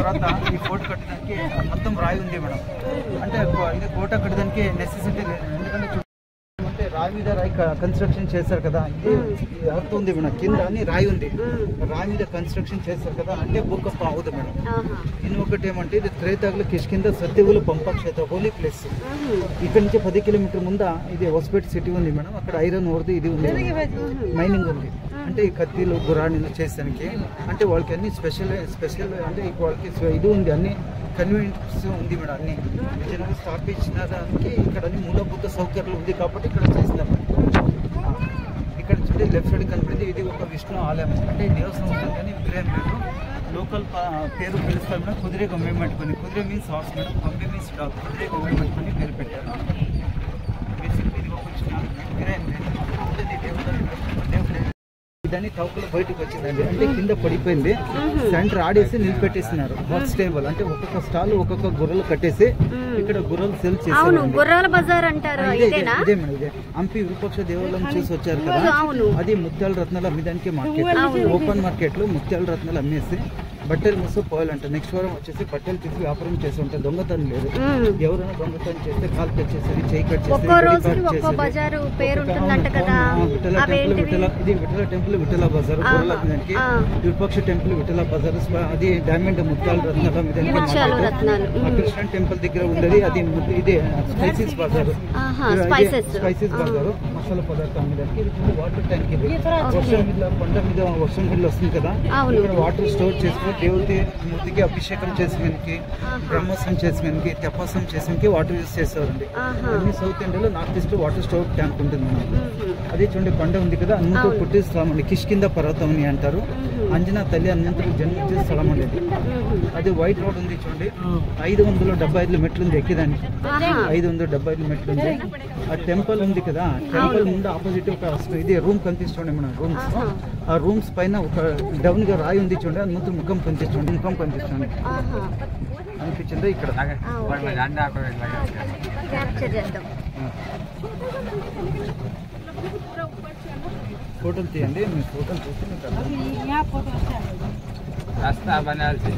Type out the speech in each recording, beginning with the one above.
తర్వాత ఈ కోట కట్టడానికి మొత్తం రాయి ఉంది మేడం. అంటే ఇది కోట కట్టడానికి నెసెసిటీ లేదు, ఎందుకంటే అంటే రాయి మీద రాయి కన్స్ట్రక్షన్ చేస్తారు కదా. ఇది అర్థం ఉంది మేడం, కింద అని రాయి ఉంది, రాయి మీద కన్స్ట్రక్షన్ చేస్తారు కదా, అంటే భూకంప అవుతుంది మేడం. ఇంకొకటి ఏమంటే ఇది త్రేతాగుల కిష్కింద సత్యవులు పంపక్షేత్ర హోలీ ప్లేస్. ఇక్కడ నుంచి 10 కిలోమీటర్ ముందా ఇది హోస్పేట్ సిటీ ఉంది మేడం. అక్కడ ఐరన్ ఓర్ది ఇది ఉంది, మైనింగ్ ఉంది. అంటే ఈ కత్తిలు గురాణీలు చేసానికి అంటే వాళ్ళకి అన్ని స్పెషల్ అంటే వాళ్ళకి ఇది ఉంది, అన్ని కన్వీనియన్స్ ఉంది మేడం. అన్ని విజయనగరం స్థాపించిన దానికి ఇక్కడ అన్ని మూలభూత సౌకర్యాలు ఉంది కాబట్టి ఇక్కడ చేసినాం. ఇక్కడ చూడండి లెఫ్ట్ సైడ్ కనిపించింది, ఇది ఒక విష్ణు ఆలయం. అంటే దేవస్థానం ఉంటుంది కానీ విగ్రహం లేదు. లోకల్ పేరు పిలుస్తారు మేడం, కుదిరే గమ్మె పట్టుకొని. కుదిరే మీన్స్ హార్స్ మేడం, గమ్మె మీన్స్ డాగ్. కుదిరే గమ్మె పట్టుకొని పేరు పెట్టారు. బేసిక్లీ ఇది ఒక విష్ణు విగ్రహం లేదు. దాన్ని తౌకలో బయటకు వచ్చిందండి, అంటే కింద పడిపోయింది. సెంటర్ ఆడేసి నిలబెట్టేస్తున్నారు. హాట్ స్టేబుల్ అంటే ఒక్కొక్క స్టాల్ ఒక్కొక్క గుర్రలు కట్టేసి ఇక్కడ గుర్రలు సెల్ చేస్తారు. గుర్రాల బజార్ అంటారు. ఇదే మేడం, ఇదే హంపి విరూపాక్ష దేవాలయం చూసి వచ్చారు కదా, అది ముత్యాల రత్నాలు అమ్మేదానికి మార్కెట్, ఓపెన్ మార్కెట్ లో ముత్యాల రత్నాలు అమ్మేసి బట్టలు మూసి పోవాలంట. నెక్స్ట్ వారం వచ్చేసి బట్టలు తీసి వ్యాపారం చేసి ఉంటారు. దొంగతనం లేదు, ఎవరైనా దొంగతనం చేస్తే కాల్ కట్ చేసేది, చేయి కట్ చేసేది. ఇది విఠల టెంపుల్, విఠల బజార్. దానికి విరూపాక్ష టెంపుల్, విఠల బజార్. అది డైమండ్ ముత్యాల రత్నాల మీద. కృష్ణ టెంపుల్ దగ్గర ఉండేది అది ఇది స్పైసీస్ బజార్. స్పైసీస్ బజార్ మసాలా పదార్థం మీద. వాటర్ ట్యాంక్, ఇది వర్షం మీద కొండ మీద వర్షం నీళ్ళు వస్తుంది కదా, ఇక్కడ వాటర్ స్టోర్ చేసుకుని దేవుడి మూర్తికి అభిషేకం చేసేదానికి, బ్రహ్మోత్సవం చేసేదానికి, తెప్పాసం చేసేదానికి వాటర్ యూజ్ చేస్తారండి. అన్ని సౌత్ ఇండియాలో north east water store tank ఉంటుంది మనకి. అదే చూడండి కొండ ఉంది కదా, అన్నంతో పుట్టిన స్థలం అండి, కిష్కింద పర్వతం అని అంటారు. అంజనా తల్లి అనంతరం జన్మించిన స్థలం అనేది. అది వైట్ రోడ్ ఉంది చూడండి, 575 మెట్లు ఉంది ఎక్కేదానికి. 575 మెట్లు ఉంది. ఆ టెంపుల్ ఉంది కదా, టెంపుల్ ముందు ఆపోజిట్ ఒక ఇది రూమ్ కనిపిస్తుంది మన రూమ్స్. ఆ రూమ్స్ పైన ఒక డౌన్ గా రాయి ఉంది చూడండి, అనంతరం ముఖం కనిపిస్తుంది అనిపించింది. ఇక్కడ ఫోటోలు తీయండి, మీ ఫోటోలు చూస్తే మీకు రాస్తా బనాల్సి.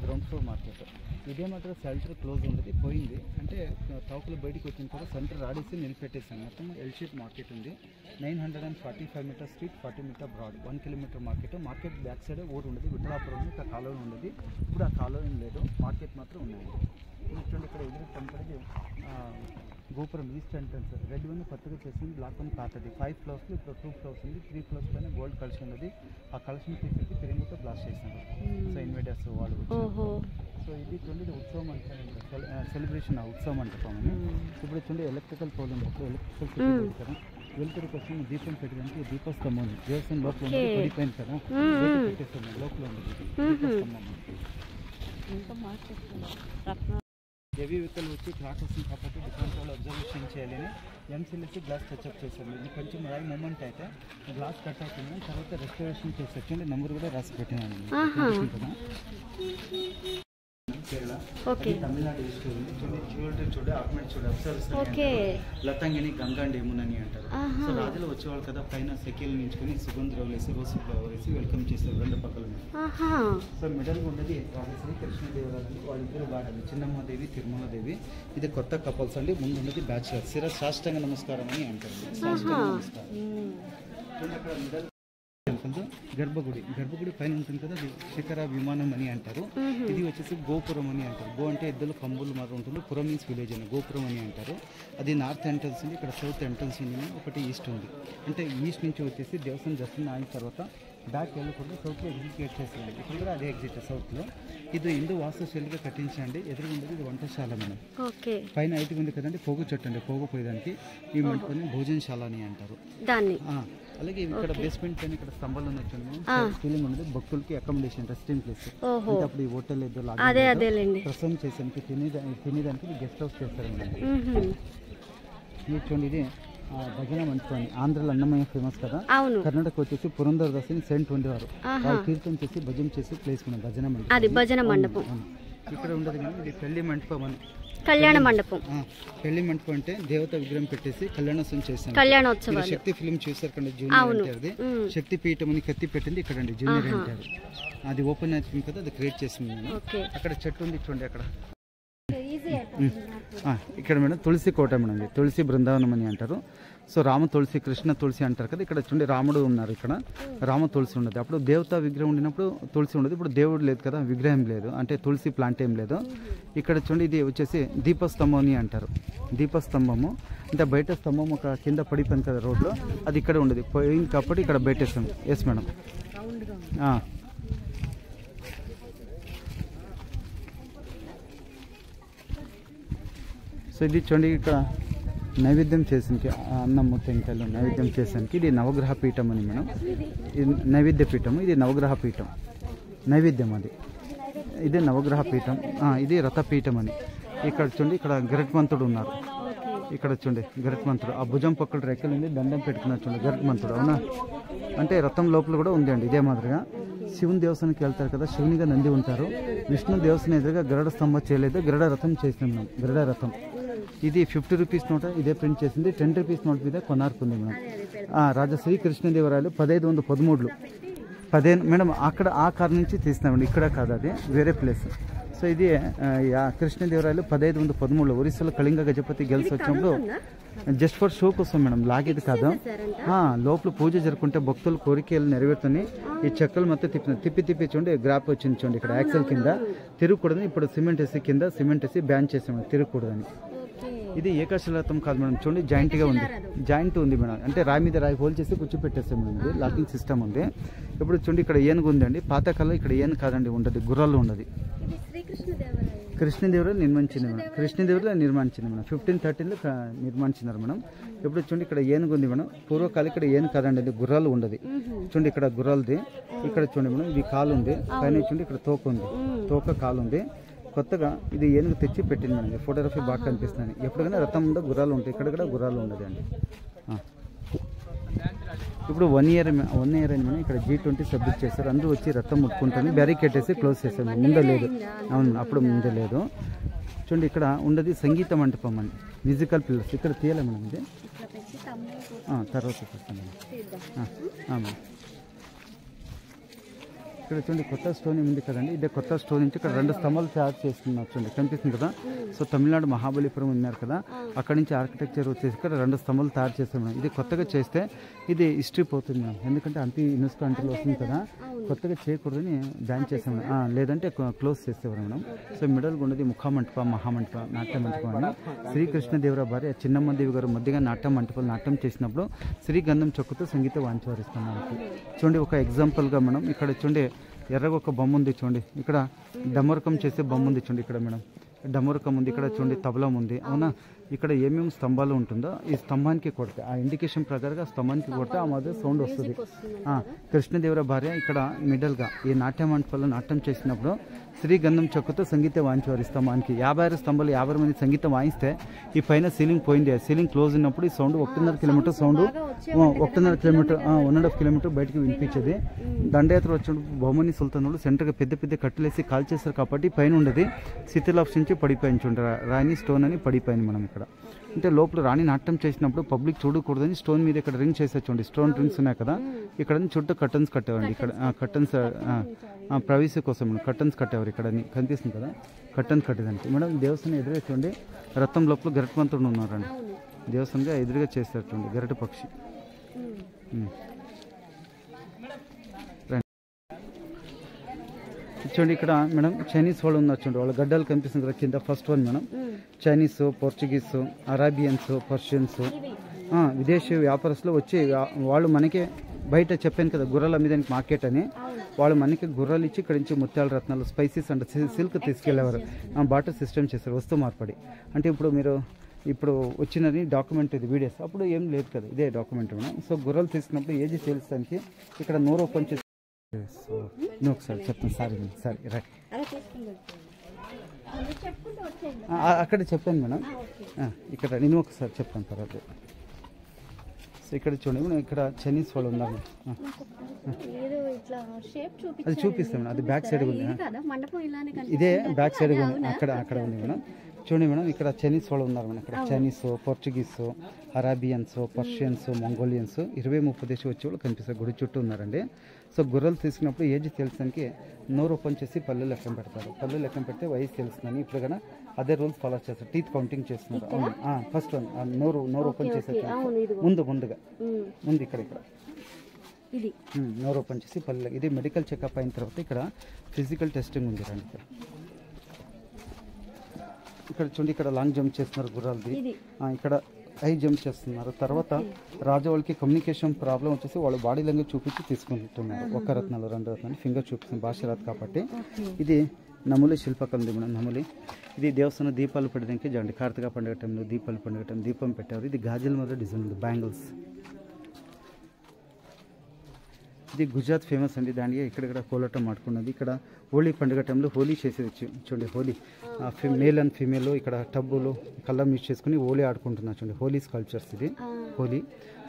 Ground floor market. ఇదే మాత్రం సెంటర్ క్లోజ్ ఉండేది, పోయింది. అంటే తౌకలు బయటకు వచ్చిన తర్వాత సెంటర్ ఆడేసి నిలిపెట్టేసాను. మొత్తం ఎల్ షేప్ మార్కెట్ ఉంది. 945 metre street, 40 metre broad, 1 kilometre market. Market back side ఊరు ఉండేది, విఠలాపురం ఇక్కడ కాలువ ఉండేది. ఇప్పుడు ఆ కాలువ లేదు, మార్కెట్ మాత్రం ఉన్నాయి. చూడండి ఇక్కడ ఎదురు కనపడేది గోపురం, ఈస్ట్ ఎంట్రన్స్. రెడ్ వన్ కొత్తగా చేసింది, బ్లాక్ వన్ పాతది. 5 ఫ్లోర్స్, ఇప్పుడు 2 ఫ్లోర్స్ ఉంది. 3 ఫ్లోర్స్ పైన గోల్డ్ కలెక్షన్ ఉన్నది. ఆ కలెక్షన్ తీసేసి తిరిగితో బ్లాస్ట్ చేసినారు. సో ఇన్వైటర్స్ వాళ్ళు. సో ఇది చూడండి ఉత్సవం అంటే సెలబ్రేషన్ ఉత్సవం అంటామని. ఇప్పుడు చూడండి ఎలక్ట్రికల్ పోల్ ఉంది, ఎలక్ట్రికల్ కదా. వెలుతురు కోసం దీపం పెట్టడానికి దీపస్తంభం ఉంది. దేవస్థానం లోపల పడిపోయింది కదా, పెట్టేస్తున్నాం లోపల ఉంది దీపస్తంభం. హెవీ వెహికల్ వచ్చి క్రాక్ వస్తుంది కాబట్టి డిఫరెంట్ వాళ్ళు అబ్జర్వేషన్ చేయాలని ఎంసీఎల్సి గ్లాస్ టచ్అప్ చేశాను. ఇది కొంచెం రాయి మూమెంట్ అయితే గ్లాస్ కట్ అవుతుంది, తర్వాత రెస్టోరేషన్ చేసి నెంబర్ కూడా రాసి పెట్టినాను కదా. కేరళ, తమిళనాడు ఈస్ట్ ఉంది. చూడండి ఆర్నమెంట్ చూడండి, లతంగిని, గంగా అండ్ యమునని అంటారు. సో రాజులు వచ్చేవాళ్ళు కదా, పైన సెకిల్ నించుకొని సుగంధరావు వేసి రోజు ఫ్లవర్ వేసి వెల్కమ్ చేస్తారు రెండు పక్కల. సో మిడల్ ఉండేది రాజశ్రీ కృష్ణదేవరాయలు, వాళ్ళిద్దరు వాడాలి, చిన్నమ్మదేవి, తిరుమలదేవి. ఇది కొత్త కపుల్స్ అండి. ముందు ఉండేది బ్యాచులర్. సాష్టాంగ నమస్కారం అని అంటారు. సాష్టాంగ నమస్కారం. అక్కడ మిడల్ గర్భగుడి పైన ఉంటుంది కదా, అది శిఖర విమానం అని అంటారు. ఇది వచ్చేసి గోపురం అని అంటారు. గో అంటే ఇద్దరు కంబులు మాత్రం ఉంటుంది, పురం మీన్స్ విలేజ్ అని, గోపురం అని అంటారు. అది నార్త్ ఎంట్రన్స్ ఉంది, ఇక్కడ సౌత్ ఎంట్రన్స్ ఉంది, ఒకటి ఈస్ట్ ఉంది. అంటే ఈస్ట్ నుంచి వచ్చేసి దేవస్థానం దర్శనం అయిన తర్వాత బ్యాక్ వెళ్ళకుండా సౌత్లో ఎగ్జిక్యూట్ చేస్తుంది. ఇక్కడ కూడా అదే ఎగ్జిట్ సౌత్లో. ఇది హిందూ వాస్తుశైలిగా కట్టించండి. ఎదురుగుండేది ఇది వంటశాల మనం. పైన ఐటీ ఉంది కదండి, పోగు చెట్టు అండి, పోగు పోయేదానికి ఈ మంటపని భోజనశాల అని అంటారు దాన్ని. అలాగే ఇక్కడ బేస్మెంట్ పైన ఇక్కడ స్తంభాలు ఉన్నాయి, ఫీలింగ్ ఉండదు. భక్తులకి అకామిడేషన్, రెస్టింగ్ ప్లేస్. అంటే అప్పుడు ఈ హోటల్ ఏదో ప్రసవం చేసానికి తినేదానికి గెస్ట్ హౌస్ చేస్తారండి. ఇది చూడండి, ఇది భజన మంటపం ఆంధ్రలో అన్నమయ్య ఫేమస్ కదా, కర్ణాటక వచ్చేసి పురంధరదాసిని సెంట్ ఉండేవారు, వాళ్ళు కీర్తన చేసి భజన చేసి ప్లేస్ మనం భజన మండపం, అది భజన మండపం. ఇక్కడ ఉండదు కానీ ఇది పెళ్లి మంటపం అని, కళ్యాణ మండపం. పెళ్లి మంటపం అంటే దేవత విగ్రహం పెట్టేసి కళ్యాణోత్సవం చేస్తాం. కళ్యాణోత్సవం శక్తి ఫిల్మ్ చూసారు కండి, జూనియర్ ఎన్టీఆర్ది శక్తి పీఠం అని కత్తి పెట్టింది ఇక్కడ అండి, జూనియర్ ఎన్టీఆర్. అది ఓపెన్ అవుతుంది కదా, అది క్రియేట్ చేసింది నేను. అక్కడ చెట్టు ఉంది చూడండి అక్కడ. ఇక్కడ మేడం తులసి కోట మేడం, తులసి బృందావనం అని అంటారు. సో రామ తులసి కృష్ణ తులసి అంటారు కదా, ఇక్కడ చూడండి రాముడు ఉన్నారు, ఇక్కడ రామ తులసి ఉండదు. అప్పుడు దేవతా విగ్రహం ఉండినప్పుడు తులసి ఉండదు, ఇప్పుడు దేవుడు లేదు కదా, విగ్రహం లేదు అంటే తులసి ప్లాంట్ ఏం లేదు. ఇక్కడ చూడండి ఇది వచ్చేసి దీపస్తంభం అని అంటారు. దీపస్తంభము అంటే బయట స్తంభం ఒక కింద పడిపోయింది కదా రోడ్లో, అది ఇక్కడ ఉండదు, పోయింది కాబట్టి ఇక్కడ బయటేస్తాం. Yes madam. సో ఇది చూడండి ఇక్కడ నైవేద్యం చేసానికి అన్నము టెంకాయలు నైవేద్యం చేసానికి ఇది నవగ్రహ పీఠం అని మేడం, ఇది నైవేద్య పీఠము, ఇది నవగ్రహ పీఠం నైవేద్యం, అది ఇది నవగ్రహ పీఠం, ఇది రథపీఠం అని. ఇక్కడ చూడండి ఇక్కడ గరుత్మంతుడు ఉన్నారు, ఇక్కడ చూడండి గరుత్మంతుడు ఆ భుజం పక్కల రెక్కలు ఉంది, దండం పెట్టుకున్నారు చూడండి గరుత్మంతుడు, అవునా. అంటే రథం లోపల కూడా ఉంది అండి ఇదే మాదిరిగా. శివుని దేవస్థానానికి వెళ్తారు కదా, శివునిగా నంది ఉంటారు, విష్ణు దేవస్థానం ఎదురుగా గరుడ స్తంభం చేయలేదు, గరుడ రథం చేసినాం మనం, గరుడ రథం. ఇది 50 రూపీస్ నోట ఇదే ప్రింట్ చేసింది, 10 రూపీస్ నోట్ మీద కొనార్కుంది మేడం. రాజా శ్రీ కృష్ణదేవరాయలు 1513 మేడం, అక్కడ ఆ కార్ నుంచి తీసినామండి, ఇక్కడ కాదు అది వేరే ప్లేస్. సో ఇది కృష్ణదేవరాయలు 1513 ఒరిస్సాలో కళింగ గజపతి గెలిచి వచ్చినప్పుడు జస్ట్ ఫర్ షో కోసం మేడం, లాగేది కాదు. లోపల పూజ జరుపుకుంటే భక్తులు కోరికలు నెరవేరుతుంది. ఈ చెక్కలు మొత్తం తిప్పి చూడండి గ్రాప్ వచ్చింది చూడండి, ఇక్కడ యాక్సెల్ కింద తిరగకూడదని ఇప్పుడు సిమెంట్ వేసి కింద సిమెంట్ వేసి బ్యాన్ చేసాము తిరగకూడదని. ఇది ఏకాశిలాతం కాదు మేడం, చూడండి జాయింట్గా ఉంది, జాయింట్ ఉంది మేడం, అంటే రాయి మీద రాయి హోల్ చేసి కూర్చోపెట్టేస్తాం మేడం, ఇది లాకింగ్ సిస్టమ్ ఉంది. ఇప్పుడు చూడండి ఇక్కడ ఏనుగు ఉందండి, పాతకాలం ఇక్కడ ఏను కాదండి ఉండదు, గుర్రాలు ఉండదు. కృష్ణదేవరాయలు నిర్మించింది మేడం, కృష్ణదేవరాయలు నిర్మించింది మేడం, 1513లో నిర్మించినారు మేడం. ఇప్పుడు చూడండి ఇక్కడ ఏనుగు ఉంది మేడం, పూర్వకాలం ఇక్కడ ఏను కాదండి, అది గుర్రాలు ఉండదు. చూడండి ఇక్కడ గుర్రాలది, ఇక్కడ చూడండి మేడం ఇది కాలు ఉంది, పైన చూడండి ఇక్కడ తోక ఉంది, తోక కాలు ఉంది. కొత్తగా ఇది ఏనుగు తెచ్చి పెట్టింది మేడం, ఫోటోగ్రఫీ బాగా కనిపిస్తుంది. ఎప్పుడైనా రథం ఉందో గుర్రాలు ఉంటాయి, ఇక్కడ కూడా గుర్రాలు ఉండదు అండి. ఇప్పుడు 1 ఇయర్ అని మనం ఇక్కడ G20 సబ్మిట్ చేశారు, అందరూ వచ్చి రథం ముట్టుకుంటుంది, బ్యారికేడ్ వేసి క్లోజ్ చేశారు, ముందే లేదు. అవును అప్పుడు ముందే లేదు. చూడండి ఇక్కడ ఉండదు సంగీత మంటపం అని, మ్యూజికల్ పిల్లర్స్ ఇక్కడ తీయాలి మేడం, ఇది తర్వాత చూస్తాను. ఇక్కడ చూడండి కొత్త స్టోన్ ఉంది కదండి, ఇదే కొత్త స్టోన్ నుంచి ఇక్కడ 2 స్తంభాలు తయారు చేస్తున్నారు చూడండి, కనిపిస్తుంది కదా. సో తమిళనాడు మహాబలిపురం ఉన్నారు కదా, అక్కడ నుంచి ఆర్కిటెక్చర్ వచ్చేసి ఇక్కడ 2 స్తంభాలు తయారు చేస్తాం మేడం. ఇది కొత్తగా చేస్తే ఇది హిస్టరీ పోతుంది మేడం, ఎందుకంటే అంతే యునెస్కో అంటలో వస్తుంది కదా, కొత్తగా చేయకూడదని బ్యాన్ చేసాం మేడం, లేదంటే క్లోజ్ చేసేవారు మేడం. సో మిడల్ ఉన్నది ముఖమంటపం, మహామంటపం, నాట్య మంటపం అని. శ్రీకృష్ణదేవరాయ భార్య చిన్నమ్మదేవి గారు మధ్యగా నాట్య మంటపాలు నాట్యం చేసినప్పుడు శ్రీగంధం చొక్కుతో సంగీత వాంఛవరిస్తాం మనకి. చూడండి ఒక ఎగ్జాంపుల్గా మనం ఇక్కడ చూడండి ఎర్రగా ఒక బొమ్మ ఉంది చూడండి, ఇక్కడ డమరుకం చేసే బొమ్మ ఉంది చూడండి, ఇక్కడ మేడం డమరుకం ఉంది, ఇక్కడ చూడండి తబలం ఉంది, అవునా. ఇక్కడ ఏమేమి స్తంభాలు ఉంటుందో ఈ స్తంభానికి కొడితే ఆ ఇండికేషన్ ప్రకారంగా స్తంభానికి కొడితే ఆ మధ్య సౌండ్ వస్తుంది. కృష్ణదేవరాయ భార్య ఇక్కడ మిడల్గా ఈ నాట్య మంటపంలో నాట్యం చేసినప్పుడు శ్రీగంధం చొక్కుతో సంగీత వాయించేవారు. స్తంభానికి 56 స్తంభాలు 50 మంది సంగీతం వాయిస్తే ఈ పైన సీలింగ్ పోయింది, సీలింగ్ క్లోజ్ ఉన్నప్పుడు ఈ sound 1.5 kilometre sound 1.5 kilometre 1.5 kilometre బయటకు వినిపించేది. దండయాత్ర వచ్చినప్పుడు బహుమని సుల్తానులు సెంటర్గా పెద్ద కట్టలేసి కాల్ చేస్తారు కాబట్టి పైన ఉండేది శిథిలాప్స్ నుంచి పడిపోయింది చూడండి, రాణి స్టోన్ అని పడిపోయింది మనం ఇక్కడ. అంటే లోపల రాణి నాట్యం చేసినప్పుడు పబ్లిక్ చూడకూడదని స్టోన్ మీద ఇక్కడ రింగ్ చేసే చూడండి, స్టోన్ రింగ్స్ ఉన్నాయి కదా, ఇక్కడ చుట్టూ కర్టన్స్ కట్టేవారండి, ఇక్కడ కర్టన్స్ ప్రవేశ కోసం కర్టన్స్ కట్టేవారు, ఇక్కడ కనిపిస్తుంది కదా కర్టన్స్ కట్టేదానికి. మేడం దేవస్థానం ఎదురుగా చూడండి రథం లోపల గరుత్మంతుడు ఉన్నారండి, దేవస్థానంగా ఎదురుగా చేస్తారు చూడండి గరుడ పక్షి. చూడండి ఇక్కడ మేడం చైనీస్ వాళ్ళు ఉన్నారు చూడండి, వాళ్ళ గడ్డలు కనిపిస్తుంది కదా కింద. First one madam Chinese, Portuguese, Arabians, Persians, విదేశీ వ్యాపారస్తులు వచ్చి వాళ్ళు మనకి బయట చెప్పాను కదా గుర్రాలు అమ్మేదానికి మార్కెట్ అని, వాళ్ళు మనకి గుర్రాలు ఇచ్చి ఇక్కడ నుంచి ముత్యాల రత్నాలు, స్పైసెస్ అండ్ సిల్క్ తీసుకెళ్ళేవారు, బాటర్ సిస్టమ్ చేశారు వస్తు మార్పడి. అంటే ఇప్పుడు వచ్చినది డాక్యుమెంట్, ఇది వీడియోస్ అప్పుడు ఏం లేదు కదా, ఇదే డాక్యుమెంట్ మేడం. సో గుర్రాలు తీసుకున్నప్పుడు ఏజీ తెలుస్తానికి ఇక్కడ నోరు ఓపెన్ చేసి ఒకసారి చెప్తాను, సారీ రైట్ అక్కడ చెప్పాను మేడం, ఇక్కడ నేను ఒకసారి చెప్తాను తర్వాత. ఇక్కడ చూడండి మేడం, ఇక్కడ చైనీస్ వాళ్ళు ఉన్నారు. అది చూపిస్తాం మేడం, అది బ్యాక్ సైడ్ ఉంది. ఇదే బ్యాక్ సైడ్ ఉంది, అక్కడ ఉంది మేడం. చూడండి మేడం, ఇక్కడ చైనీస్ వాళ్ళు ఉన్నారు మేడం. ఇక్కడ చైనీస్, పోర్చుగీస్, అరాబియన్స్, పర్షియన్స్, మంగోలియన్స్ 20-30 దేశం వచ్చే వాళ్ళు కనిపిస్తారు. గుడి చుట్టూ ఉన్నారండి. సో గుర్రలు తీసుకున్నప్పుడు ఏజ్ తెలుసానికి నోరు ఓపెన్ చేసి పళ్ళు లెక్కం పెడతారు. పళ్ళు లెక్కం పెడితే వయసు తెలుస్తుందని ఇప్పుడు కన్నా అదే రూల్స్ ఫాలో చేస్తారు. టీత్ కౌంటింగ్ చేస్తున్నారు. ఫస్ట్ వన్ నోరు ఓపెన్ చేసేది ముందుగా ఇక్కడ నోరు ఓపెన్ చేసి పళ్ళు. ఇది మెడికల్ చెకప్ అయిన తర్వాత ఇక్కడ ఫిజికల్ టెస్టింగ్ ఉంది రండి. ఇక్కడ చూడండి, ఇక్కడ లాంగ్ జంప్ చేస్తున్నారు గుర్రాలది. ఇక్కడ హై జంప్ చేస్తున్నారు. తర్వాత రాజవాళ్ళకి కమ్యూనికేషన్ ప్రాబ్లం వచ్చేసి వాళ్ళు బాడీ లాంగ్వేజ్ చూపించి తీసుకుంటున్నారు. 1 రత్నాలు 2 రత్నాలు ఫింగర్ చూపిస్తుంది, భాష రాదు కాబట్టి. ఇది నములి శిల్పకళ ఉంది మేడం. నములి ఇది దేవస్థానం దీపాలు పెట్టడానికి జండి కార్తీక పండుగ టైంలో దీపాలు పండుగ టైం దీపం పెట్టారు. ఇది గాజుల మీద డిజైన్ ఉంది, బ్యాంగిల్స్. ఇది గుజరాత్ ఫేమస్ అండి. దానికి ఇక్కడ కోలాటం ఆడుకున్నది. ఇక్కడ హోలీ పండుగ టైంలో హోలీ చేసేది చూడండి. హోలీ మేల్ అండ్ ఫీమేల్ ఇక్కడ టబ్బులు కళ్ళం యూజ్ చేసుకుని హోలీ ఆడుకుంటున్నారు చూడండి. హోలీ స్కల్ప్చర్స్ ఇది హోలీ.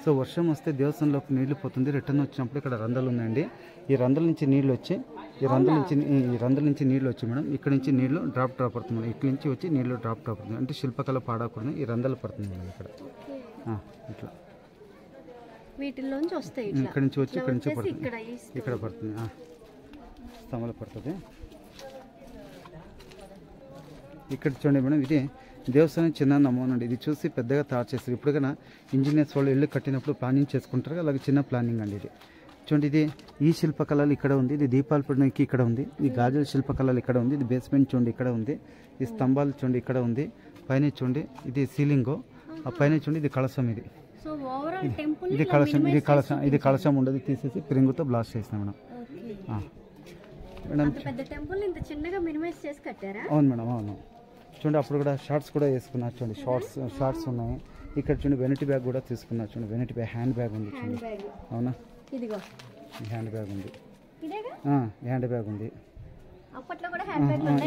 సో వర్షం వస్తే దేవస్థానంలోకి నీళ్లు పోతుంది. రిటర్న్ వచ్చినప్పుడు ఇక్కడ రంధ్రాలు ఉన్నాయండి. ఈ రంధ్రాల నుంచి నీళ్ళు వచ్చి నీళ్ళు వచ్చి మేడం ఇక్కడ నుంచి నీళ్లు డ్రాప్ పడుతుంది మేడం. ఇట్ల నుంచి వచ్చి నీళ్లు డ్రాప్ పడుతుంది. అంటే శిల్పకళ పాడకూడదు, ఈ రంధ్రాలు పడుతుంది మేడం. ఇక్కడ ఇట్లా వీటిలోంచి వస్తాయి. ఇక్కడ నుంచి వచ్చి ఇక్కడ నుంచి పడుతుంది, ఇక్కడ పడుతుంది, స్తంభాలు పడుతుంది. ఇక్కడ చూడండి మేడం, ఇది దేవస్థానం చిన్న నమూనా అండి. ఇది చూసి పెద్దగా తయారు చేస్తారు. ఇప్పుడు కన్నా ఇంజనీర్స్ వాళ్ళు ఇల్లు కట్టినప్పుడు ప్లానింగ్ చేసుకుంటారు, అలాగే చిన్న ప్లానింగ్ అండి ఇది. చూడండి, ఇది ఈ శిల్పకళలు ఇక్కడ ఉంది. ఇది దీపాలు పెట్టడానికి ఇక్కడ ఉంది. ఈ గాజుల శిల్పకళలు ఇక్కడ ఉంది. ఇది బేస్మెంట్ చూడండి ఇక్కడ ఉంది. ఈ స్తంభాలు చూడండి ఇక్కడ ఉంది. పైన చూడండి ఇది సీలింగ్, ఆ పైన చూడండి ఇది కలశం. ఇది కలశం ఉండదు, తీసేసి పిరింగుతో బ్లాస్ట్ చేసినాం మేడం. అవును మేడం, అవును. చూడండి అప్పుడు కూడా షార్ట్స్ కూడా వేసుకున్నారు చూడండి. షార్ట్స్ ఉన్నాయి. ఇక్కడ చూడండి వెనిటీ బ్యాగ్ కూడా తీసుకున్నారు చూడండి. వెనిటీ బ్యాగ్, హ్యాండ్ బ్యాగ్ ఉంది చూడండి. అవునా, హ్యాండ్ బ్యాగ్ ఉంది, హ్యాండ్ బ్యాగ్ ఉంది.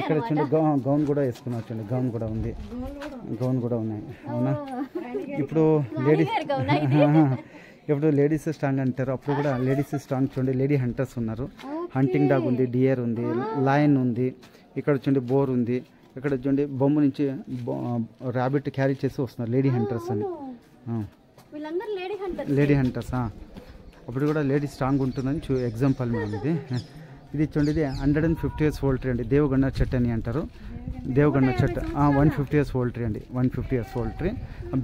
ఇక్కడ చూడండి గౌన్ కూడా వేసుకున్నారు చూడండి. గౌన్ కూడా ఉంది, గౌన్ కూడా ఉన్నాయి. అవునా, ఇప్పుడు లేడీస్ స్ట్రాంగ్ అంటారు. అప్పుడు కూడా లేడీస్ స్ట్రాంగ్ చూడండి. లేడీ హంటర్స్ ఉన్నారు. హంటింగ్ డాగ్ ఉంది, డియర్ ఉంది, లయన్ ఉంది. ఇక్కడ చూడండి బోర్ ఉంది. ఇక్కడ చూడండి బొమ్మ నుంచి ర్యాబిట్ క్యారీ చేసి వస్తున్నారు లేడీ హంటర్స్ అని. లేడీ హంటర్స్ అప్పుడు కూడా లేడీ స్ట్రాంగ్ ఉంటుందని ఎగ్జాంపుల్ మేడం ఇది. ఇది చూడండి, ఇది 150 years ఓల్డ్ ట్రీ అండి. దేవగణ చెట్టు అని అంటారు. దేవగణ చెట్టు 150 years ఓల్డ్ ట్రీ అండి. 150 years ఓల్డ్ ట్రీ.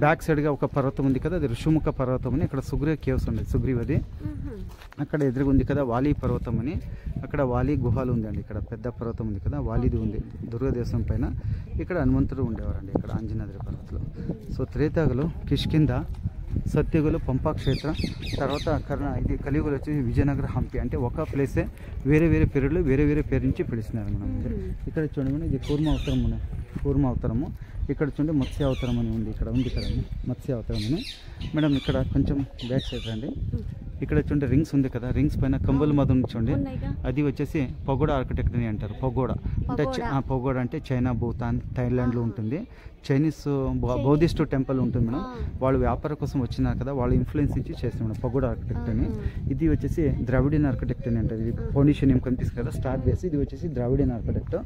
బ్యాక్ సైడ్గా ఒక పర్వతం ఉంది కదా, అది ఋషిముఖ పర్వతం అని. ఇక్కడ సుగ్రీవ కేవ్స్ ఉంది, సుగ్రీవది. అక్కడ ఎదురుగా ఉంది కదా వాలి పర్వతం అని. అక్కడ వాలి గుహాలు ఉందండి. ఇక్కడ పెద్ద పర్వతం ఉంది కదా, వాలిది ఉంది దుర్గదేశం పైన. ఇక్కడ హనుమంతుడు ఉండేవారండి ఇక్కడ ఆంజనేయ పర్వతంలో. సో త్రేతాగులు కిష్కింద, సత్యగులు పంపా క్షేత్ర, తర్వాత ఇది కలియుగులు వచ్చి విజయనగర, హంపి. అంటే ఒక ప్లేసే వేరే వేరే పేర్లు వేరే వేరే పేరు నుంచి పిలుస్తున్నారు మనం. ఇక్కడ చూడండి ఇది కూర్మ అవతారము. ఇక్కడ చూడండి మత్స్య అవతారం అని ఉంది. ఇక్కడ ఉంది కదండి మత్స్య అవతారం అని మేడం. ఇక్కడ కొంచెం బ్యాక్ సైడ్ రండి. ఇక్కడ చూడండి రింగ్స్ ఉంది కదా, రింగ్స్ పైన కంబుల మధు చూడండి. అది వచ్చేసి పగోడా ఆర్కిటెక్ట్ అని అంటారు. పగోడా అంటే చైనా, భూతాన్, థైలాండ్లో ఉంటుంది. చైనీస్ బౌద్ధిస్ట్ టెంపుల్ ఉంటుంది మేడం. వాళ్ళు వ్యాపారం కోసం వచ్చినారు కదా, వాళ్ళు ఇన్ఫ్లుయెన్స్ ఇచ్చి చేస్తాం మేడం పగోడా ఆర్కిటెక్ట్ అని. ఇది వచ్చేసి ద్రావిడియన్ ఆర్కిటెక్ట్ అని అంటారు. ఇది ఫౌండేషన్ ఏం కనిపిస్తుంది కదా, స్టార్ బేస్. ఇది వచ్చేసి ద్రావిడియన్ ఆర్కిటెక్ట్.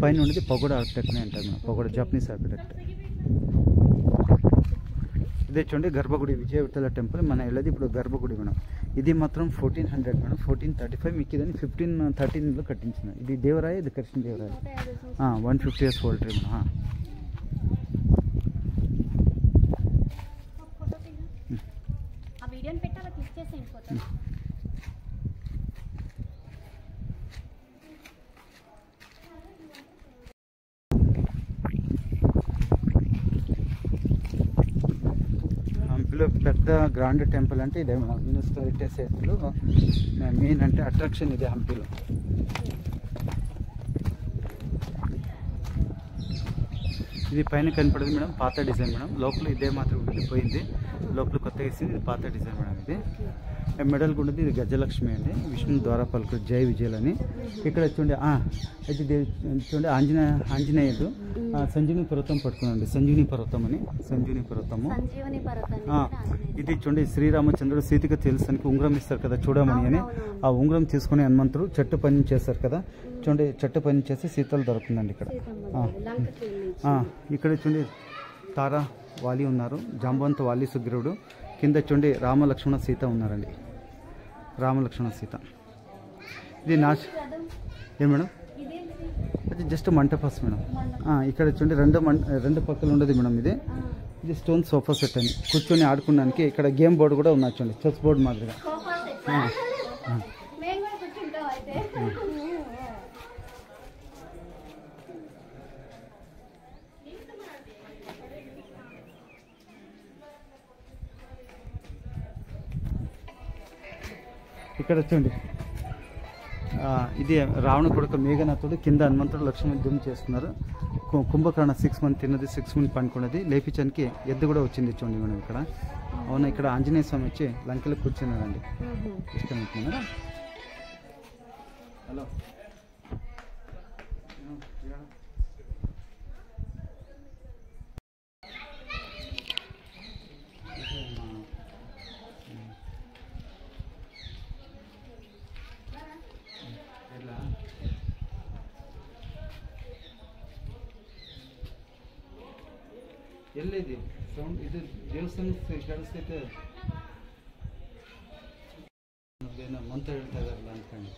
పైన ఉండేది పగోడా ఆర్కిటెక్ట్ అని అంటారు మేడం. Pagoda Japanese architect. ఇదే చూడండి గర్భగుడి, విజయ విఠల టెంపుల్. మన వెళ్ళేది ఇప్పుడు గర్భగుడి మేడం. ఇది మాత్రం 1400 మేడం. 1435 మీకు ఇదని 1513లో కట్టించిన. ఇది దేవరాయ, ఇది Krishnadevaraya. 150 years old tree madam. హంపిలో పెద్ద గ్రాండ్ టెంపుల్ అంటే ఇదే మేడం. యునెస్కో హెరిటేజ్ సైట్లో మెయిన్ అంటే అట్రాక్షన్ ఇదే హంపిలో. ఇది పైన కనపడేది మేడం పాత డిజైన్ మేడం. లోపల ఇదే మాత్రం ఉంటుంది, పోయింది. లోపల కొత్తగా వేసింది, ఇది పాత డిజైన్ మేడం. ఇది మెడల్ కూడా ఇది గజలక్ష్మి అండి, విష్ణు ద్వారపాలకుడు జయ విజయలని. ఇక్కడ చూడండి అయితే చూడండి ఆంజనేయుడు సంజీవిని పర్వతం పట్టుకున్నాండి, సంజీవిని పర్వతం అని, సంజీవిని పర్వతము. ఇది చూడండి శ్రీరామచంద్రుడు సీతకు తెలుసానికి ఉంగరం ఇస్తారు కదా చూడమని అని, ఆ ఉంగరం తీసుకుని హనుమంతుడు చెట్టు పని చేస్తారు కదా, చూడండి చెట్టు పని చేస్తే సీతలు దొరుకుతుందండి ఇక్కడ. ఇక్కడ చూడండి తారా వాలి ఉన్నారు, జాంబవంత వాలి సుగ్రీవుడు, కింద చూడండి రామ లక్ష్మణ సీత ఉన్నారండి, రామ లక్ష్మణ సీత. ఇది ఏం మేడం, అది జస్ట్ మంటపస్ మేడం. ఇక్కడ చూడండి రెండు పక్కలు ఉండదు మేడం. ఇది స్టోన్ సోఫా సెట్ అని కూర్చొని ఆడుకోవడానికి. ఇక్కడ గేమ్ బోర్డు కూడా ఉన్నాయి చూడండి, చెస్ బోర్డు మాదిరిగా. ఇక్కడ చూడండి ఇది రావణ కొడుకు మేఘనాథుడు, కింద హనుమంతుడు లక్ష్మణ యుద్ధం చేస్తున్నారు. కుంభకర్ణ 6 మంది తిన్నది, 6 మంది పండుకున్నది, లేపించడానికి ఎద్దు కూడా వచ్చింది చూడండి మనం ఇక్కడ. అవునా, ఇక్కడ ఆంజనేయ స్వామి వచ్చి లంకలో కూర్చున్నారండి, ఇష్టం అవుతున్నారా. హలో ಎಲ್ಲಿದೆ ಸೌಂಡ್ ಇದು ದೇವಸ್ಥಾನ ಕೇಳಿಸ್ತೈತೆ ಏನೋ ಮಂತ್ರ ಹೇಳ್ತಾ ಇದಾರಲ್ಲ ಅನ್ಕೊಂಡು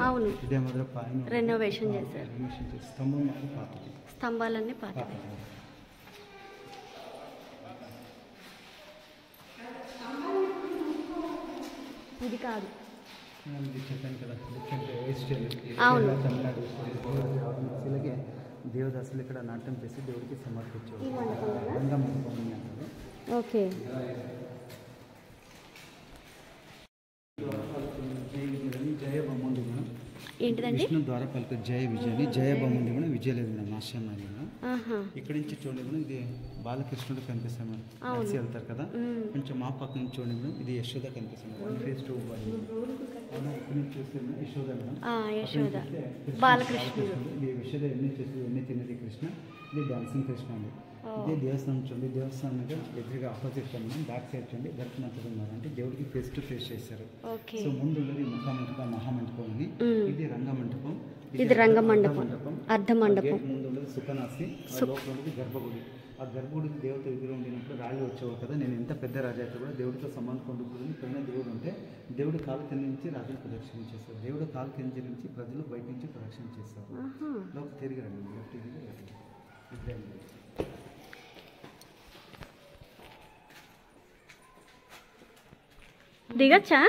అవును రెనోవేషన్ చేశారు, స్తంభాలన్నీ పాతవి. ఇది కాదు అవును, దేవదాసులు ఇక్కడ నాట్యం చేసి దేవుడికి సమర్పించారు. ఓకే, ఏంటిదండి విష్ణు ద్వారపాలకుడు జయ విజయని, జయ బొమ్మంది కూడా విజయలేదు మేడం, ఆశ్రమాలు. ఇక్కడ నుంచి చూడండి మేడం, ఇది బాలకృష్ణుడు కనిపిస్తాం కలిసి వెళ్తారు కదా, కొంచెం మా పక్క నుంచి చూడండి మేడం, ఇది యశోద కనిపిస్తుంది. ఇక్కడ నుంచి చూస్తే యశోద మేడం, బాలకృష్ణుడు. ఇది యశోద ఎన్ని చేసి ఎన్ని తిన్నది కృష్ణ, ఇది డాన్సింగ్ కృష్ణ అండి. ఇదే దేవస్థానం చూడండి, దేవస్థానం మీద ఎదురుగా ఆపోజిట్ మేడం, బ్యాక్ సైడ్ చూడండి గర్భనాథుడు ఉన్నారు, అంటే దేవుడికి ఫేస్ టు ఫేస్ చేశారు. సో ముందు ఉన్నది ముఖమంటపం, మహామంటపం అని, ఇది రంగమంటపం, ఇది రంగమండపం, అర్ధమండపం. ముందు ఉన్నది సుఖనాసి, లోపల ఉన్నది గర్భగుడి. ఆ గర్భగుడికి దేవత విగ్రహం ఉండినప్పుడు రాళ్ళు వచ్చేవారు కదా, నేను ఎంత పెద్ద రాజు అయితే కూడా దేవుడితో సంబంధం పొందుకుని పైన దేవుడు ఉంటే దేవుడు కాలు కింద నుంచి రాజులు ప్రదక్షిణ చేస్తారు, దేవుడు కాలు కింద నుంచి ప్రజలు బయట నుంచి ప్రదక్షిణ చేస్తారు. లోపల తిరిగి రండి, లెఫ్ట్ తిరిగి దిగచ్చా.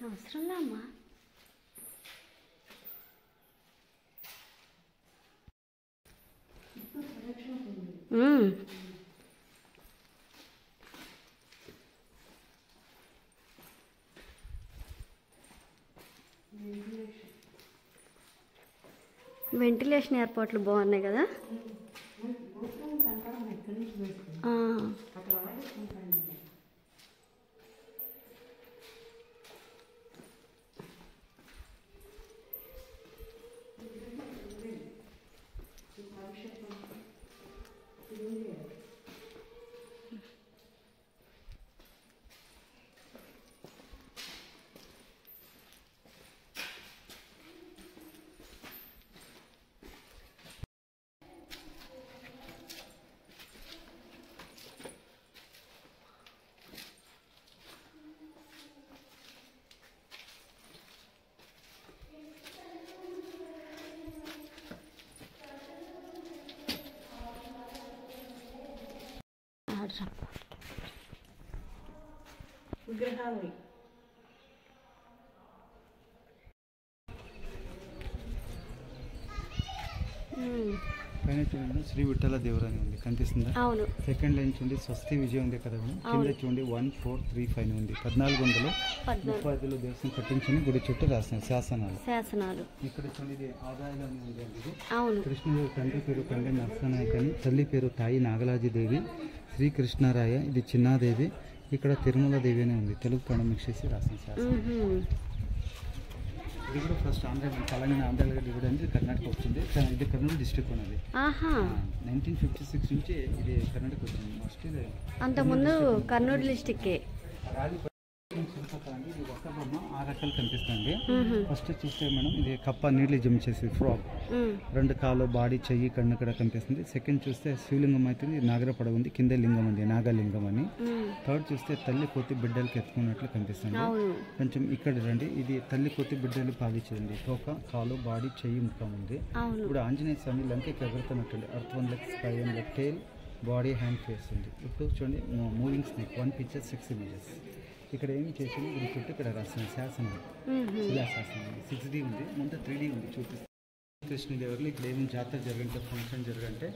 అవసరంలా అమ్మా, వెంటిలేషన్ ఏర్పాట్లు బాగున్నాయి కదా. విగ్రహాలు పైన చూడండి శ్రీ విఠల దేవరాని ఉంది, కనిపిస్తుందా? అవును. సెకండ్ లైన్ చూడండి స్వస్తి విజయం ఉంది కదా మేడం. కింద చూడండి 1435 ఉంది. 1435లో దేవస్థానం కట్టించుకుని గుడి చుట్టూ రాసిన శాసనాలు. ఇక్కడ చూడండి ఇది ఆదాయంలో ఉంది అండి. ఇది కృష్ణుడు తండ్రి పేరు కండి నరసనాయక్ అని, తల్లి పేరు తాయి నాగలాజీదేవి, శ్రీకృష్ణరాయ ఇది చిన్నాదేవి, ఇక్కడ తిరుమల దేవి అని ఉంది. తెలుగు కన్నడ మిక్స్ చేసి రాసిన శాసనం. ఇది కూడా ఫస్ట్ తెలంగాణ ఆంధ్ర డివిడ్ అనేది కర్ణాటక వచ్చింది. ఇది కర్నూలు డిస్ట్రిక్ట్ ఉన్నది. 1956 నుంచి ఇది కర్ణాటక వచ్చింది. ఫస్ట్ ఇది అంతకుముందు కర్నూలు డిస్ట్రిక్టే. ఇది ఒక్క బొమ్మ 6 రెక్కలు కనిపిస్తుంది. ఫస్ట్ చూస్తే మేడం ఇది కప్ప నీళ్ళు జమ్ చేసి ఫ్రాగ్, 2 కాళ్ళు బాడీ చెయ్యి కన్ను కూడా కనిపిస్తుంది. సెకండ్ చూస్తే శివలింగం అయితే నాగర పడవ ఉంది, కింద లింగం ఉంది నాగలింగం అని. థర్డ్ చూస్తే తల్లి కోతి బిడ్డలకి ఎత్తుకున్నట్లు కనిపిస్తుంది. కొంచెం ఇక్కడ రండి, ఇది తల్లి కోతి బిడ్డలు పాలించింది. తోక కాలు బాడీ చెయ్యి ముఖం ఉంది. ఇప్పుడు ఆంజనేయ స్వామి లంకకి ఎగురుతున్నట్టు earth 1 leg sky 1 leg tail body hand face ఉంది. ఇప్పుడు చూడండి మూవింగ్ స్నేక్ 1 పిక్చర్ 6 ఇమేజెస్. ఇక్కడ ఏమి చేసింది ఇది చుట్టూ ఇక్కడ రాసిన శాసనం, శిలాశాసనం 6D ఉంది, ముందు 3D ఉంది. చూపిస్తుంది కృష్ణదేవరాయలు ఇక్కడ ఏమి జాతర జరగంటే ఫంక్షన్ జరగంటే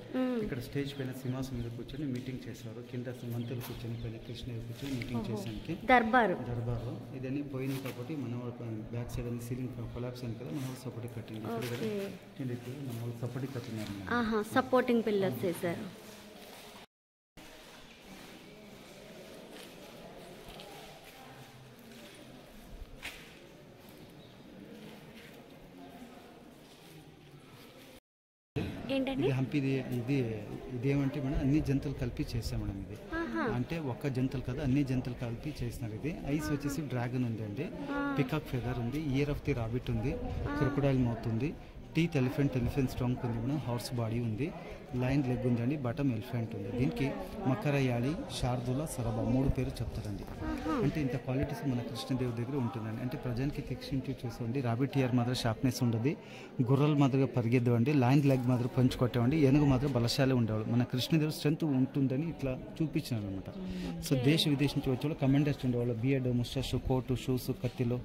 ఇక్కడ స్టేజ్ పైన సింహాసనం మీద కూర్చొని మీటింగ్ చేసేవారు. కింద మంత్రులు కూర్చొని పైన కృష్ణదేవి కూర్చొని మీటింగ్ చేసానికి దర్బారు. ఇదన్నీ పోయింది కాబట్టి మన బ్యాక్ సైడ్ అన్ని సీలింగ్ కొలాప్స్ అయింది కదా, మన వాళ్ళు సపోర్ట్ కట్టింది. మన వాళ్ళు సపోర్ట్ కట్టినారు, సపోర్టింగ్ పిల్లర్స్ చేశారు. ఇది హంపి. ఇదేమంటే మేడం అన్ని జంతువులు కలిపి చేస్తాం మేడం. ఇది అంటే ఒక్క జంతువులు కదా, అన్ని జంతువులు కలిపి చేసినారు. ఇది ఐస్ వచ్చేసి డ్రాగన్ ఉంది అండి, పికాక్ ఫెదర్ ఉంది, ఇయర్ ఆఫ్ ది రాబిట్ ఉంది, క్రొకొడైల్ మౌత్ ఉంది, టీత్ ఎలిఫెంట్ స్ట్రాంగ్ ఉంది మేడం, హార్స్ బాడీ ఉంది, లైన్ లెగ్ ఉందండి, బటమ్ ఎలిఫెంట్ ఉంది. దీనికి మకరయాళి, శార్దుల, సరబ 3 పేరు చెప్తారండి. అంటే ఇంత క్వాలిటీస్ మన కృష్ణదేవి దగ్గర ఉంటుందండి. అంటే ప్రజానికి తెచ్చి చూసుకోండి, రాబిట్ ఇయర్ మాత్రం షార్ప్నెస్ ఉండదు, గుర్రల మాదిరిగా పరిగెద్దవండి, లైన్ లెగ్ మాత్రం పంచి కొట్టేవండి, ఏనుగు మాత్రం బలశాలి ఉండేవాళ్ళు. మన కృష్ణదేవి స్ట్రెంత్ ఉంటుందని ఇట్లా చూపించినారు అనమాట. సో దేశ విదేశం నుంచి వచ్చేవాళ్ళు కమెండర్స్ ఉండేవాళ్ళు, బియర్డ్, ముస్టాష్, కోటు, షూస్, కత్తిలో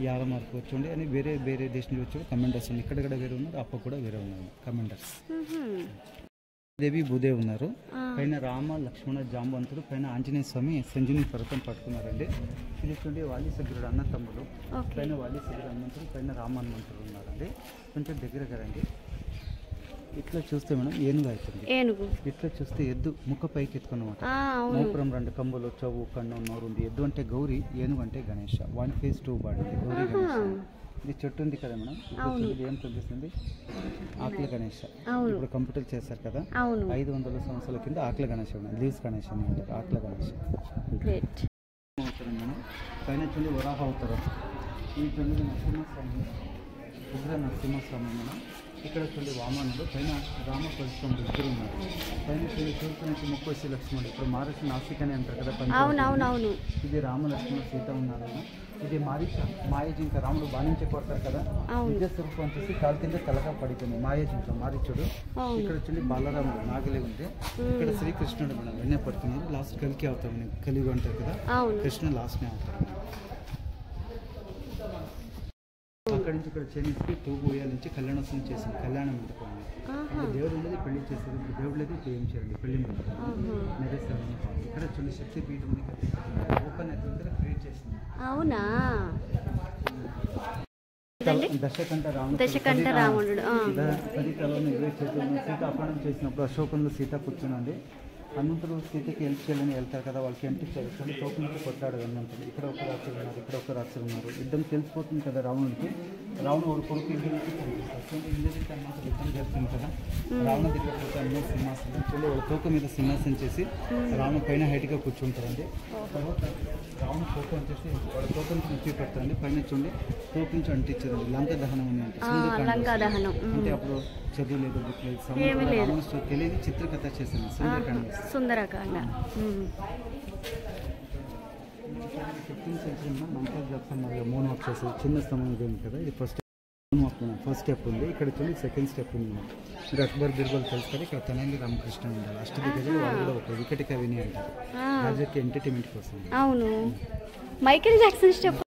యార మార్కు వచ్చి అని వేరే దేశం నుంచి వచ్చి కమెండర్స్ ఉన్నాయి. ఇక్కడ వేరే ఉన్నారు, అప్ప కూడా వేరే ఉన్నారు కమెండర్స్. దేవి భూదేవి ఉన్నారు, పైన రామ లక్ష్మణ జాంబవంతుడు, పైన ఆంజనేయ స్వామి సంజీని పర్వతం పట్టుకున్నారండి. ఇది చూడండి వాలి సగ్గుడు అన్న తమ్ముడు, పైన వాలి సగ్గుడు హనుమంతుడు, పైన రామ హనుమంతుడు ఉన్నారండి. కొంచెం దగ్గరగా రండి. ఇట్లా చూస్తే మేడం ఏనుగు అవుతుంది, ఇట్లా చూస్తే ఎద్దు ముఖ పైకి ఎత్తుకున్నమాట. మోపురం 2 కంబులు, చెవు, కన్ను, నోరు ఉంది. ఎద్దు అంటే గౌరీ, ఏనుగు అంటే గణేష. 1 ఫేస్ 2 బాడీ ఉంది, గౌరీ గణేష. ఇది చెట్టు ఉంది కదా మేడం, ఇది ఏం చూపిస్తుంది? ఆకుల గణేష. ఇప్పుడు కంప్యూటర్ చేశారు కదా, 500 సంవత్సరాల కింద ఆకుల గణేష, లీవ్స్ గణేష్ అని అంటారు, ఆకుల గణేష. మేడం పైన చూడండి వరాహ అవతారం, ఈ చూడండి నరసింహస్వామి, ఉగ్ర నరసింహస్వామి మేడం. ఇక్కడ చూడండి వామనుడు, పైన రామ పరశురాముడు 2 ఉన్నారు. పైన చూసి ముక్కోసి లక్ష్మణుడు, ఇప్పుడు మహారాష్ట్ర నాసిక్ అని అంటారు కదా, ఇది రామ లక్ష్మణ సీత ఉన్నారు. ఇది మాయజింక, రాముడు బాణించే కొడతారు కదా, విద్య స్వరూపం వచ్చేసి కాలు కింద తలగా పడిపోయింది మాయజింక మారీచుడు. ఇక్కడ చూడండి బాలరాముడు నాగలి ఉంది, ఇక్కడ శ్రీకృష్ణుడు మనం వెన్నె పడుతున్నారు. లాస్ట్ కలికి అవుతాం, కలిగి అంటారు కదా, కృష్ణ లాస్ట్నే అవుతారు. అక్కడి నుంచి ఇక్కడ చేసి తూగుయాల నుంచి కళ్యాణోత్సవం చేసింది, కళ్యాణం మండపం. దేవుడు ఉండేది పెళ్లి చేసేది, ఇప్పుడు దేవుడు లేదు, ఇప్పుడు ఏం చేయాలి పెళ్లి మండపం నరేశ్వరం. ఇక్కడ చూడండి శక్తి పీఠం ఓపెన్ అయితే క్రియేట్ చేసింది. అవునా? దశకంఠ రాముడు 10 తలను 20 చేతులను సీత అపహరణం చేసినప్పుడు అశోకంలో సీత కూర్చునండి. హనుమంతుడు సీతకి హెల్ప్ చేయాలని వెళ్తారు కదా, వాళ్ళకి ఎంటి చదువుతుంది, తోపు నుంచి కొట్టాడు హనుమంతుడు. ఇక్కడ ఒక రాక్షసులు ఉన్నారు, ఇక్కడ ఒక రాక్షసులు ఉన్నారు. యుద్ధం తెలిసిపోతుంది కదా రావణుడికి. రావణుడు ఒక కొడుకు ఇంటి నుంచి పంపిస్తారు. ఇంటి హనుమంతుడు యుద్ధం చేస్తుంది కదా, రావణ దగ్గర పోతే సింహాసనం చూడండి, వాళ్ళ తోక మీద సింహాసనం చేసి రావణ పైన హైట్గా కూర్చుంటారండి. తర్వాత రావణ తోక వచ్చేసి వాళ్ళ తోక నుంచి నొప్పి పెడతారండి, పైన చూడండి తోక నుంచి అంటించారండి. లంక దహనం అని అంటే అప్పుడు చదువు లేదు, బుక్ లేదు, తెలియని చిత్రకథ చేశాను సుందరకాండ. 15th సెంచరీ మంత్ర జప్సం మూన్ వాక్ చేసేది చిన్న స్తంభం ఇది ఉంది కదా, ఇది ఫస్ట్ స్టెప్ ఉంది. ఇక్కడ చూడండి సెకండ్ స్టెప్ ఉంది. ఇక్కడ అక్బర్ బిర్బల్ తెలుసు కదా, ఇక్కడ తనంగి రామకృష్ణ ఉండాలి. అష్టదిగ్గజలు వాళ్ళు కూడా ఒక వికటి కవిని అంటారు, రాజకీయ ఎంటర్టైన్మెంట్ కోసం. అవును, మైకేల్ జాక్సన్ స్టెప్